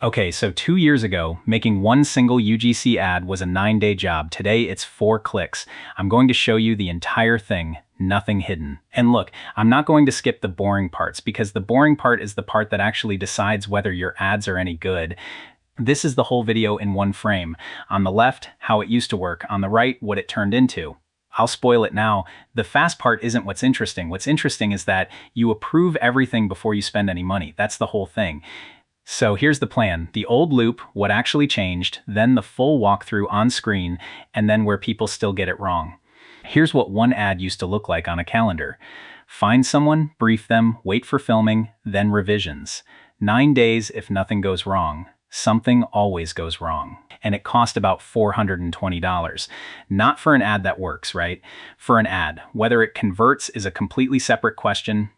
Okay, so 2 years ago, making one single UGC ad was a 9-day job. Today, it's 4 clicks. I'm going to show you the entire thing, nothing hidden. And look, I'm not going to skip the boring parts because the boring part is the part that actually decides whether your ads are any good. This is the whole video in one frame. On the left, how it used to work. On the right, what it turned into. I'll spoil it now. The fast part isn't what's interesting. What's interesting is that you approve everything before you spend any money. That's the whole thing. So here's the plan. The old loop, what actually changed, then the full walkthrough on screen, and then where people still get it wrong. Here's what one ad used to look like on a calendar. Find someone, brief them, wait for filming, then revisions. 9 days if nothing goes wrong. Something always goes wrong. And it cost about $420. Not for an ad that works, right? For an ad. Whether it converts is a completely separate question.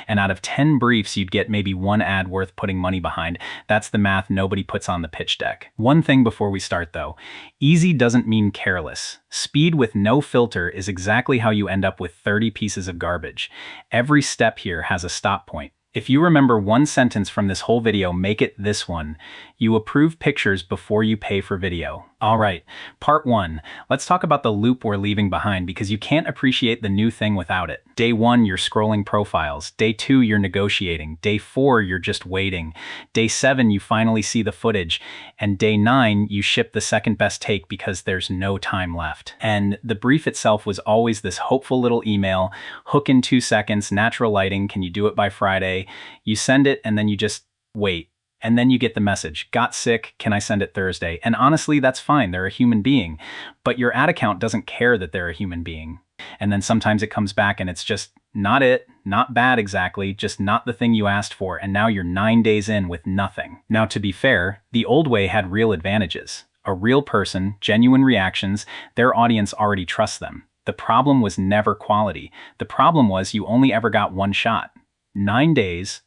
And out of 10 briefs, you'd get maybe one ad worth putting money behind. That's the math nobody puts on the pitch deck. One thing before we start though, easy doesn't mean careless. Speed with no filter is exactly how you end up with 30 pieces of garbage. Every step here has a stop point. If you remember one sentence from this whole video, make it this one. You approve pictures before you pay for video. All right, part 1. Let's talk about the loop we're leaving behind because you can't appreciate the new thing without it. Day 1, you're scrolling profiles. Day 2, you're negotiating. Day 4, you're just waiting. Day 7, you finally see the footage. And day 9, you ship the second best take because there's no time left. And the brief itself was always this hopeful little email, hook in 2 seconds, natural lighting, can you do it by Friday? You send it and then you just wait. And then you get the message, got sick, can I send it Thursday? And honestly, that's fine, they're a human being. But your ad account doesn't care that they're a human being. And then sometimes it comes back and it's just not it, not bad exactly, just not the thing you asked for, and now you're 9 days in with nothing. Now to be fair, the old way had real advantages. A real person, genuine reactions, their audience already trusts them. The problem was never quality. The problem was you only ever got one shot. 9 days,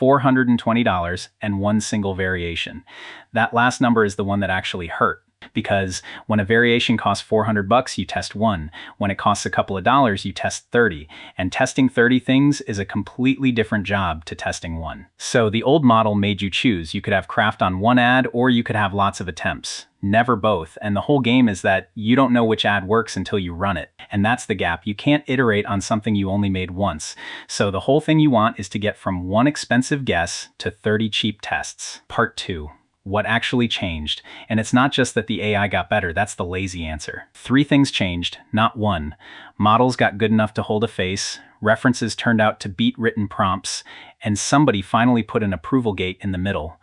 $420, and one single variation. That last number is the one that actually hurt. Because when a variation costs $400, you test one. When it costs a couple of dollars, you test 30. And testing 30 things is a completely different job to testing one. So the old model made you choose. You could have craft on one ad, or you could have lots of attempts. Never both. And the whole game is that you don't know which ad works until you run it. And that's the gap. You can't iterate on something you only made once. So the whole thing you want is to get from one expensive guess to 30 cheap tests. Part 2. What actually changed? And it's not just that the AI got better, that's the lazy answer. 3 things changed, not one. Models got good enough to hold a face, references turned out to beat written prompts, and somebody finally put an approval gate in the middle.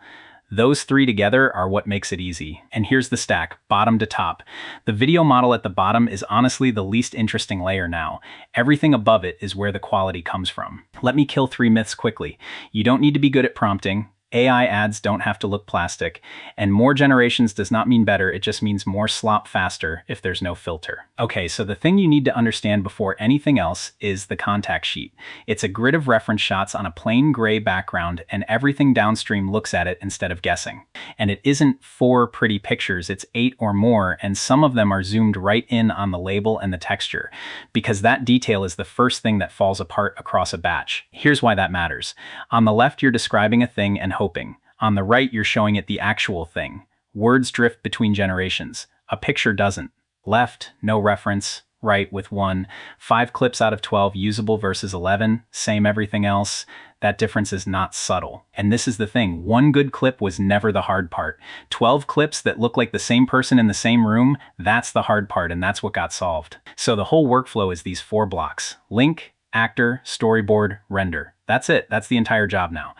Those 3 together are what makes it easy. And here's the stack, bottom to top. The video model at the bottom is honestly the least interesting layer now. Everything above it is where the quality comes from. Let me kill 3 myths quickly. You don't need to be good at prompting. AI ads don't have to look plastic, and more generations does not mean better, it just means more slop faster if there's no filter. Okay, so the thing you need to understand before anything else is the contact sheet. It's a grid of reference shots on a plain gray background, and everything downstream looks at it instead of guessing. And it isn't 4 pretty pictures, it's 8 or more, and some of them are zoomed right in on the label and the texture, because that detail is the first thing that falls apart across a batch. Here's why that matters. On the left, you're describing a thing and hoping. On the right, you're showing it the actual thing. Words drift between generations. A picture doesn't. Left, no reference. Right, with 1. 5 clips out of 12 usable versus 11. Same everything else. That difference is not subtle. And this is the thing. One good clip was never the hard part. 12 clips that look like the same person in the same room, that's the hard part, and that's what got solved. So the whole workflow is these 4 blocks. Link, actor, storyboard, render. That's it. That's the entire job now.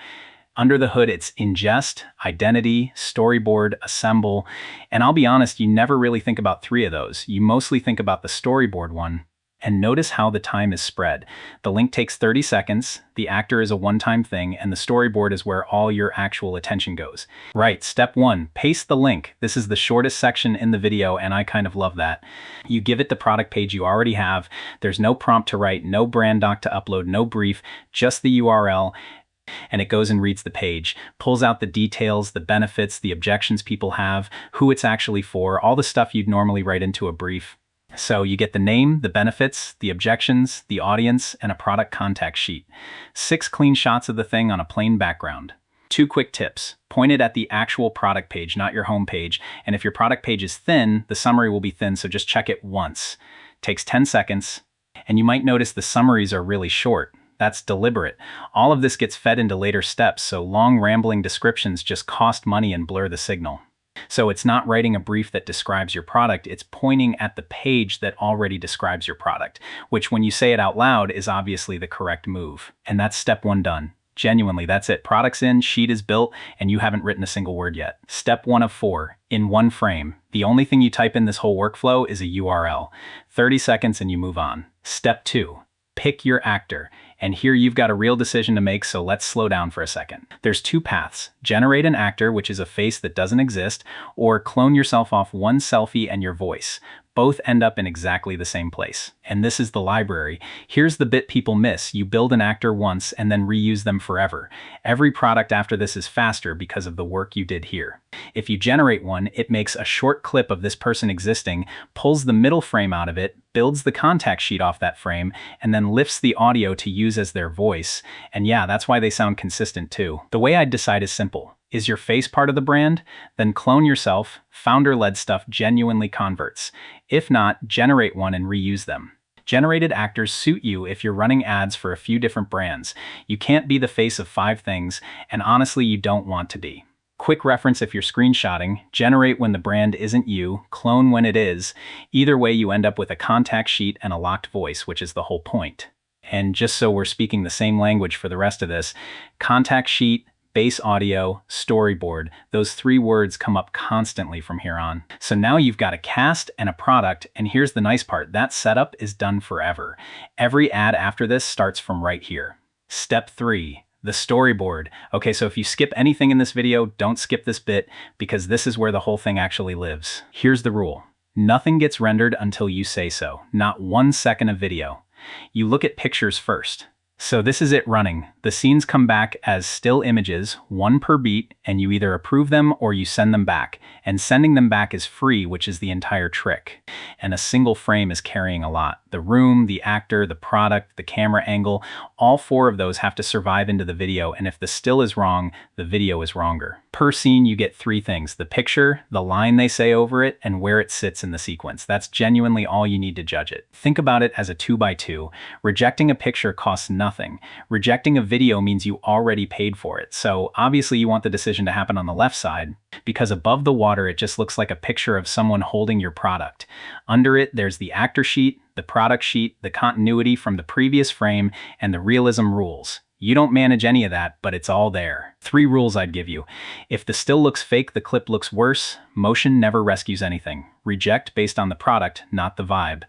Under the hood, it's ingest, identity, storyboard, assemble, and I'll be honest, you never really think about 3 of those. You mostly think about the storyboard one. And notice how the time is spread. The link takes 30 seconds, the actor is a one-time thing, and the storyboard is where all your actual attention goes. Right, step 1, paste the link. This is the shortest section in the video, and I kind of love that. You give it the product page you already have. There's no prompt to write, no brand doc to upload, no brief, just the URL. And it goes and reads the page, pulls out the details, the benefits, the objections people have, who it's actually for, all the stuff you'd normally write into a brief. So you get the name, the benefits, the objections, the audience, and a product contact sheet. 6 clean shots of the thing on a plain background. Two quick tips. Point it at the actual product page, not your home page. And if your product page is thin, the summary will be thin, so just check it once. Takes 10 seconds. And you might notice the summaries are really short. That's deliberate. All of this gets fed into later steps, so long rambling descriptions just cost money and blur the signal. So it's not writing a brief that describes your product, it's pointing at the page that already describes your product, which when you say it out loud is obviously the correct move. And that's step one done. Genuinely, that's it. Product's in, sheet is built, and you haven't written a single word yet. Step 1 of 4, in one frame. The only thing you type in this whole workflow is a URL. 30 seconds and you move on. Step 2, pick your actor. And here you've got a real decision to make, so let's slow down for a second. There's two paths. Generate an actor, which is a face that doesn't exist, or clone yourself off one selfie and your voice. Both end up in exactly the same place. And this is the library. Here's the bit people miss. You build an actor once and then reuse them forever. Every product after this is faster because of the work you did here. If you generate one, it makes a short clip of this person existing, pulls the middle frame out of it, builds the contact sheet off that frame, and then lifts the audio to use as their voice. And yeah, that's why they sound consistent too. The way I'd decide is simple. Is your face part of the brand? Then clone yourself. Founder-led stuff genuinely converts. If not, generate one and reuse them. Generated actors suit you if you're running ads for a few different brands. You can't be the face of 5 things, and honestly, you don't want to be. Quick reference if you're screenshotting, generate when the brand isn't you, clone when it is. Either way, you end up with a contact sheet and a locked voice, which is the whole point. And just so we're speaking the same language for the rest of this, contact sheet, base audio, storyboard, those 3 words come up constantly from here on. So now you've got a cast and a product, and here's the nice part, that setup is done forever. Every ad after this starts from right here. Step 3, the storyboard. Okay, so if you skip anything in this video, don't skip this bit, because this is where the whole thing actually lives. Here's the rule. Nothing gets rendered until you say so, not 1 second of video. You look at pictures first. So this is it running. The scenes come back as still images, 1 per beat, and you either approve them or you send them back. And sending them back is free, which is the entire trick. And a single frame is carrying a lot. The room, the actor, the product, the camera angle, all 4 of those have to survive into the video, and if the still is wrong, the video is wronger. Per scene, you get 3 things: the picture, the line they say over it, and where it sits in the sequence. That's genuinely all you need to judge it. Think about it as a 2x2. Rejecting a picture costs nothing. Rejecting a video means you already paid for it. So obviously you want the decision to happen on the left side, because above the water it just looks like a picture of someone holding your product. Under it, there's the actor sheet, the product sheet, the continuity from the previous frame, and the realism rules. You don't manage any of that, but it's all there. 3 rules I'd give you. If the still looks fake, the clip looks worse. Motion never rescues anything. Reject based on the product, not the vibe.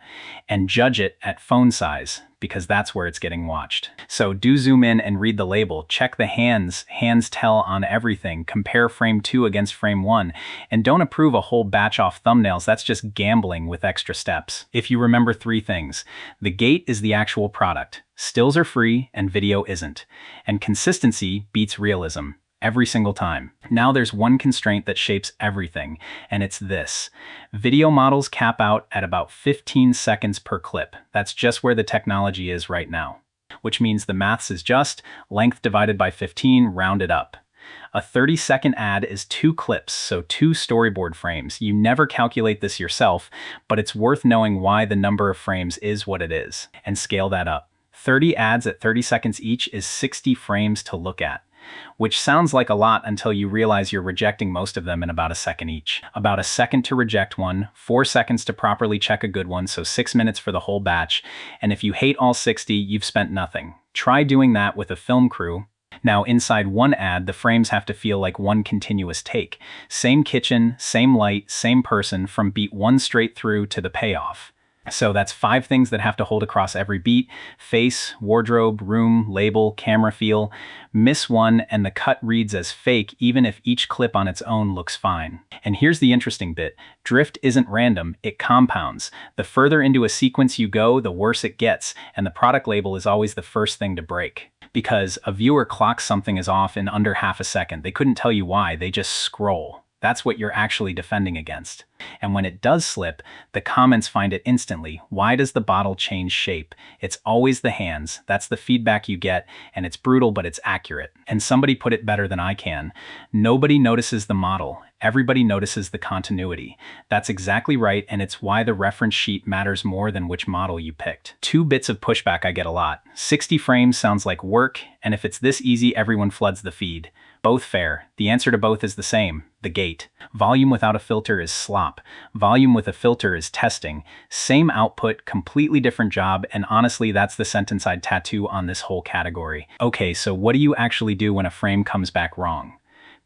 And judge it at phone size, because that's where it's getting watched. So do zoom in and read the label. Check the hands. Hands tell on everything. Compare frame 2 against frame 1. And don't approve a whole batch off thumbnails. That's just gambling with extra steps. If you remember 3 things. The gate is the actual product. Stills are free and video isn't. And consistency beats realism. Every single time. Now there's one constraint that shapes everything, and it's this. Video models cap out at about 15 seconds per clip. That's just where the technology is right now. Which means the maths is just length divided by 15 rounded up. A 30-second ad is 2 clips, so 2 storyboard frames. You never calculate this yourself, but it's worth knowing why the number of frames is what it is, and scale that up. 30 ads at 30 seconds each is 60 frames to look at. Which sounds like a lot until you realize you're rejecting most of them in about a second each. About a second to reject one, 4 seconds to properly check a good one, so 6 minutes for the whole batch. And if you hate all 60, you've spent nothing. Try doing that with a film crew. Now inside one ad, the frames have to feel like one continuous take. Same kitchen, same light, same person from beat 1 straight through to the payoff. So that's 5 things that have to hold across every beat: face, wardrobe, room, label, camera feel. Miss one and the cut reads as fake even if each clip on its own looks fine. And here's the interesting bit. Drift isn't random, it compounds. The further into a sequence you go, the worse it gets, and the product label is always the first thing to break. Because a viewer clocks something is off in under half a second. They couldn't tell you why, they just scroll. That's what you're actually defending against. And when it does slip, the comments find it instantly. Why does the bottle change shape? It's always the hands. That's the feedback you get, and it's brutal, but it's accurate. And somebody put it better than I can. Nobody notices the model. Everybody notices the continuity. That's exactly right, and it's why the reference sheet matters more than which model you picked. 2 bits of pushback I get a lot. 60 frames sounds like work, and if it's this easy, everyone floods the feed. Both fair. The answer to both is the same: the gate. Volume without a filter is slop. Volume with a filter is testing. Same output, completely different job, and honestly, that's the sentence I'd tattoo on this whole category. Okay, so what do you actually do when a frame comes back wrong?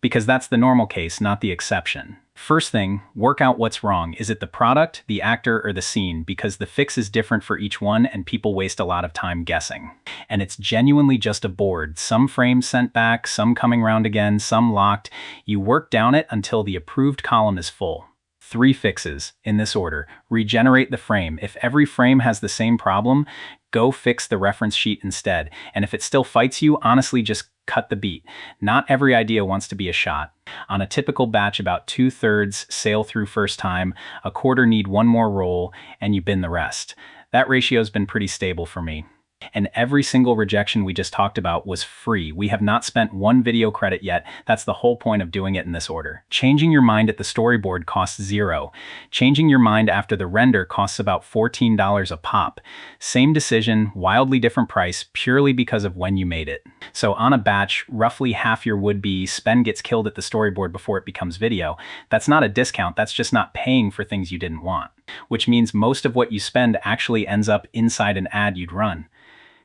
Because that's the normal case, not the exception. First thing, work out what's wrong. Is it the product, the actor, or the scene? Because the fix is different for each one and people waste a lot of time guessing. And it's genuinely just a board. Some frames sent back, some coming round again, some locked. You work down it until the approved column is full. 3 fixes, in this order. Regenerate the frame. If every frame has the same problem, go fix the reference sheet instead. And if it still fights you, honestly, just cut the beat. Not every idea wants to be a shot. On a typical batch, about 2/3 sail through first time, a quarter need one more roll, and you bin the rest. That ratio's been pretty stable for me. And every single rejection we just talked about was free. We have not spent one video credit yet. That's the whole point of doing it in this order. Changing your mind at the storyboard costs $0. Changing your mind after the render costs about $14 a pop. Same decision, wildly different price, purely because of when you made it. So on a batch, roughly half your would-be spend gets killed at the storyboard before it becomes video. That's not a discount, that's just not paying for things you didn't want. Which means most of what you spend actually ends up inside an ad you'd run.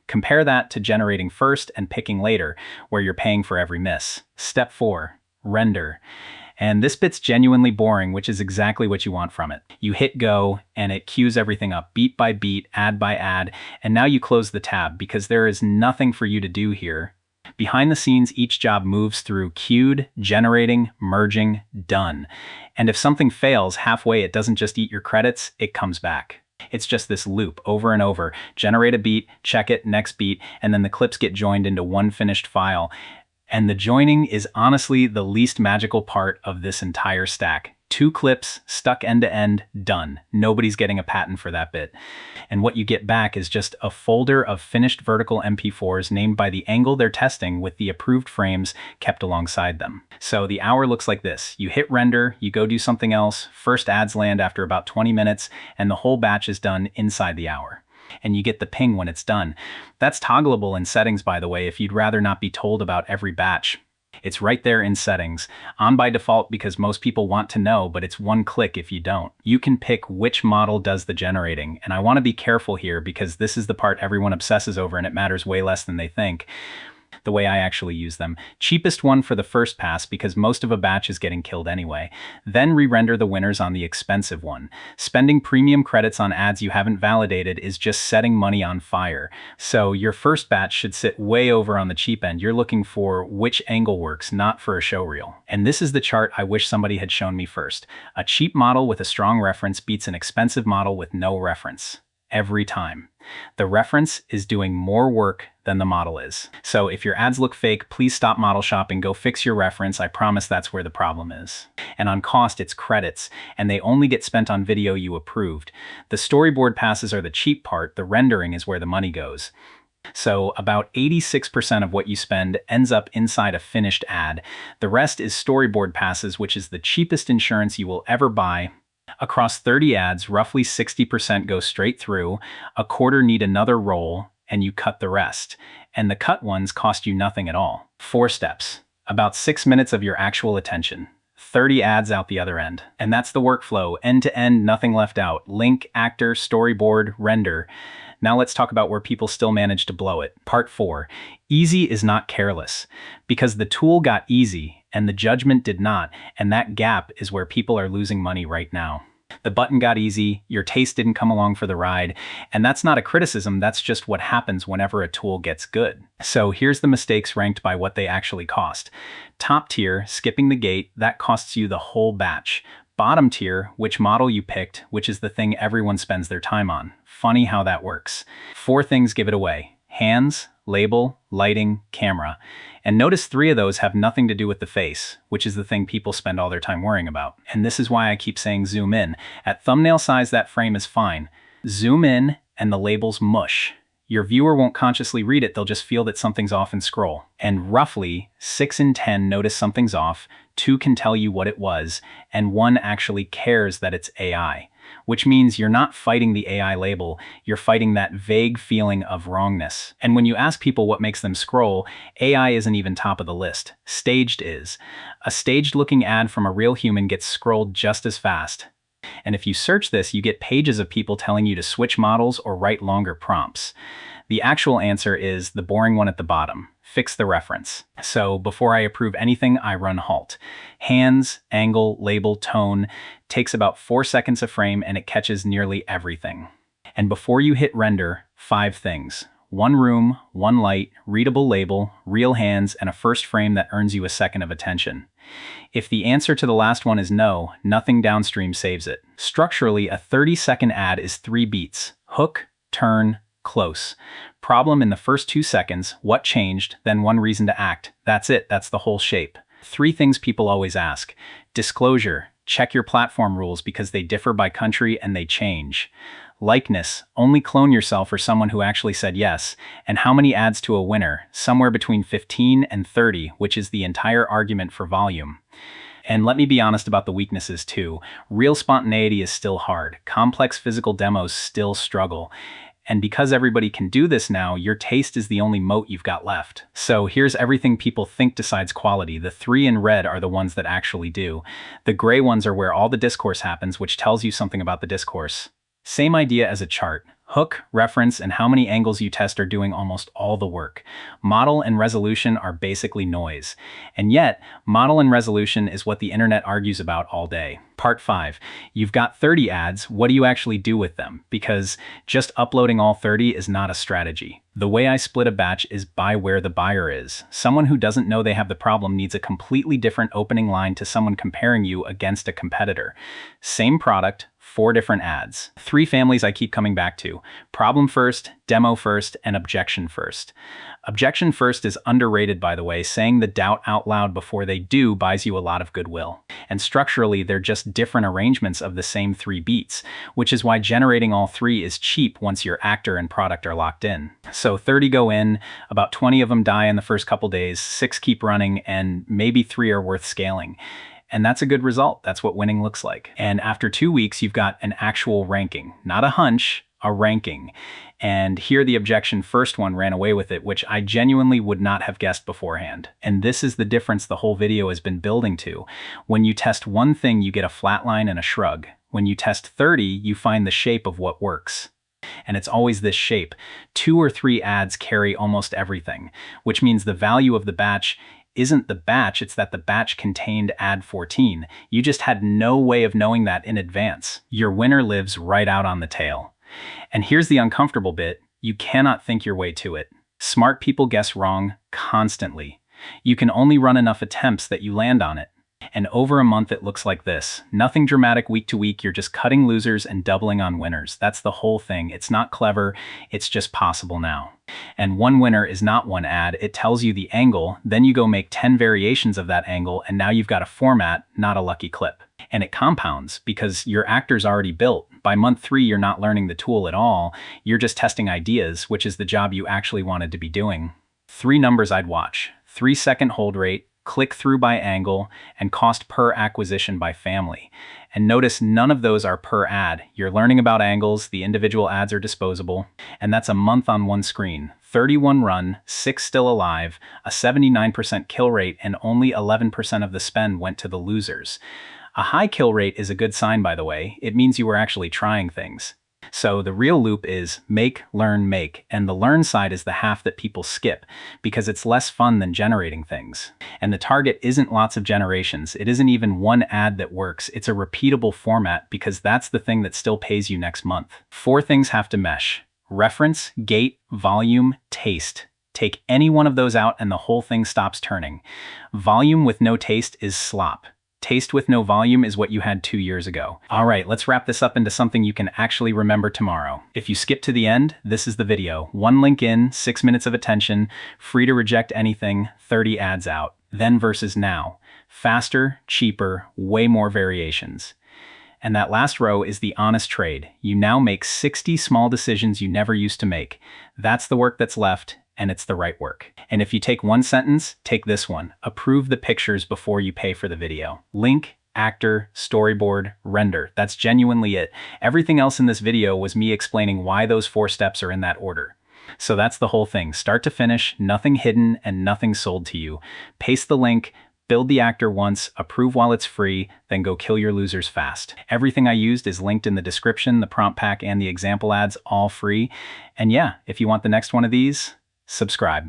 Compare that to generating first and picking later, where you're paying for every miss. Step 4, render. And this bit's genuinely boring, which is exactly what you want from it. You hit go, and it queues everything up beat by beat, ad by ad, and now you close the tab because there is nothing for you to do here. Behind the scenes, each job moves through queued, generating, merging, done. And if something fails halfway, it doesn't just eat your credits, it comes back. It's just this loop over and over. Generate a beat, check it, next beat, and then the clips get joined into one finished file. And the joining is honestly the least magical part of this entire stack. 2 clips, stuck end to end, done. Nobody's getting a patent for that bit. And what you get back is just a folder of finished vertical MP4s named by the angle they're testing with the approved frames kept alongside them. So the hour looks like this. You hit render, you go do something else, first ads land after about 20 minutes, and the whole batch is done inside the hour. And you get the ping when it's done. That's toggleable in settings, by the way, if you'd rather not be told about every batch. It's right there in settings, on by default because most people want to know, but it's one click if you don't. You can pick which model does the generating, and I want to be careful here because this is the part everyone obsesses over and it matters way less than they think. The way I actually use them. Cheapest one for the first pass because most of a batch is getting killed anyway. Then re-render the winners on the expensive one. Spending premium credits on ads you haven't validated is just setting money on fire. So your first batch should sit way over on the cheap end. You're looking for which angle works, not for a showreel. And this is the chart I wish somebody had shown me first. A cheap model with a strong reference beats an expensive model with no reference. Every time. The reference is doing more work than the model is. So if your ads look fake, please stop model shopping, go fix your reference. I promise that's where the problem is. And on cost, it's credits, and they only get spent on video you approved. The storyboard passes are the cheap part, the rendering is where the money goes. So about 86% of what you spend ends up inside a finished ad. The rest is storyboard passes, which is the cheapest insurance you will ever buy. Across 30 ads, roughly 60% go straight through, a quarter need another roll, and you cut the rest. And the cut ones cost you nothing at all. 4 steps. About 6 minutes of your actual attention. 30 ads out the other end. And that's the workflow, end to end, nothing left out. Link, actor, storyboard, render. Now let's talk about where people still manage to blow it. Part 4. Easy is not careless. Because the tool got easy, and the judgment did not, and that gap is where people are losing money right now. The button got easy, your taste didn't come along for the ride, and that's not a criticism, that's just what happens whenever a tool gets good. So here's the mistakes ranked by what they actually cost. Top tier, skipping the gate, that costs you the whole batch. Bottom tier, which model you picked, which is the thing everyone spends their time on. Funny how that works. 4 things give it away. Hands, label, lighting, camera. And notice 3 of those have nothing to do with the face, which is the thing people spend all their time worrying about. And this is why I keep saying zoom in. At thumbnail size, that frame is fine. Zoom in and the label's mush. Your viewer won't consciously read it, they'll just feel that something's off and scroll. And roughly 6 in 10 notice something's off, 2 can tell you what it was, and 1 actually cares that it's AI. Which means you're not fighting the AI label, you're fighting that vague feeling of wrongness. And when you ask people what makes them scroll, AI isn't even top of the list. Staged is. A staged-looking ad from a real human gets scrolled just as fast. And if you search this, you get pages of people telling you to switch models or write longer prompts. The actual answer is the boring one at the bottom. Fix the reference. So before I approve anything, I run halt. Hands, angle, label, tone takes about 4 seconds a frame and it catches nearly everything. And before you hit render, 5 things. 1 room, 1 light, readable label, real hands, and a first frame that earns you a second of attention. If the answer to the last one is no, nothing downstream saves it. Structurally, a 30-second ad is 3 beats: hook, turn, close. Problem in the first 2 seconds, what changed, then 1 reason to act. That's it, that's the whole shape. 3 things people always ask. Disclosure, check your platform rules because they differ by country and they change. Likeness, only clone yourself or someone who actually said yes. And how many ads to a winner? Somewhere between 15 and 30, which is the entire argument for volume. And let me be honest about the weaknesses too. Real spontaneity is still hard. Complex physical demos still struggle. And because everybody can do this now, your taste is the only moat you've got left. So here's everything people think decides quality. The 3 in red are the ones that actually do. The gray ones are where all the discourse happens, which tells you something about the discourse. Same idea as a chart. Hook, reference, and how many angles you test are doing almost all the work. Model and resolution are basically noise. And yet, model and resolution is what the internet argues about all day. Part 5. You've got 30 ads, what do you actually do with them? Because just uploading all 30 is not a strategy. The way I split a batch is by where the buyer is. Someone who doesn't know they have the problem needs a completely different opening line to someone comparing you against a competitor. Same product, 4 different ads. 3 families I keep coming back to. Problem first, demo first, and objection first. Objection first is underrated, by the way. Saying the doubt out loud before they do buys you a lot of goodwill. And structurally, they're just different arrangements of the same 3 beats, which is why generating all 3 is cheap once your actor and product are locked in. So 30 go in, about 20 of them die in the first couple days, 6 keep running, and maybe 3 are worth scaling. And that's a good result. That's what winning looks like. And after 2 weeks, you've got an actual ranking, not a hunch, a ranking. And here the objection first one ran away with it, which I genuinely would not have guessed beforehand. And this is the difference the whole video has been building to. When you test one thing, you get a flat line and a shrug. When you test 30, you find the shape of what works. And it's always this shape. 2 or 3 ads carry almost everything, which means the value of the batch isn't the batch, it's that the batch contained ad 14. You just had no way of knowing that in advance. Your winner lives right out on the tail. And here's the uncomfortable bit, you cannot think your way to it. Smart people guess wrong constantly. You can only run enough attempts that you land on it. And over a month it looks like this. Nothing dramatic week to week, you're just cutting losers and doubling on winners. That's the whole thing. It's not clever, it's just possible now. And one winner is not one ad, it tells you the angle, then you go make 10 variations of that angle, and now you've got a format, not a lucky clip. And it compounds, because your actor's already built. By month 3, you're not learning the tool at all, you're just testing ideas, which is the job you actually wanted to be doing. 3 numbers I'd watch: 3-second hold rate, click-through by angle, and cost per acquisition by family. And notice none of those are per ad. You're learning about angles, the individual ads are disposable, and that's a month on one screen. 31 run, 6 still alive, a 79% kill rate, and only 11% of the spend went to the losers. A high kill rate is a good sign, by the way. It means you were actually trying things. So the real loop is make, learn, make, and the learn side is the half that people skip because it's less fun than generating things. And the target isn't lots of generations. It isn't even one ad that works. It's a repeatable format because that's the thing that still pays you next month. 4 things have to mesh: reference, gate, volume, taste. Take any one of those out and the whole thing stops turning. Volume with no taste is slop. Taste with no volume is what you had 2 years ago. All right, let's wrap this up into something you can actually remember tomorrow. If you skip to the end, this is the video. 1 link in, 6 minutes of attention, free to reject anything, 30 ads out. Then versus now. Faster, cheaper, way more variations. And that last row is the honest trade. You now make 60 small decisions you never used to make. That's the work that's left, and it's the right work. And if you take one sentence, take this one. Approve the pictures before you pay for the video. Link, actor, storyboard, render. That's genuinely it. Everything else in this video was me explaining why those 4 steps are in that order. So that's the whole thing. Start to finish, nothing hidden and nothing sold to you. Paste the link, build the actor once, approve while it's free, then go kill your losers fast. Everything I used is linked in the description, the prompt pack, and the example ads, all free. And yeah, if you want the next one of these, subscribe.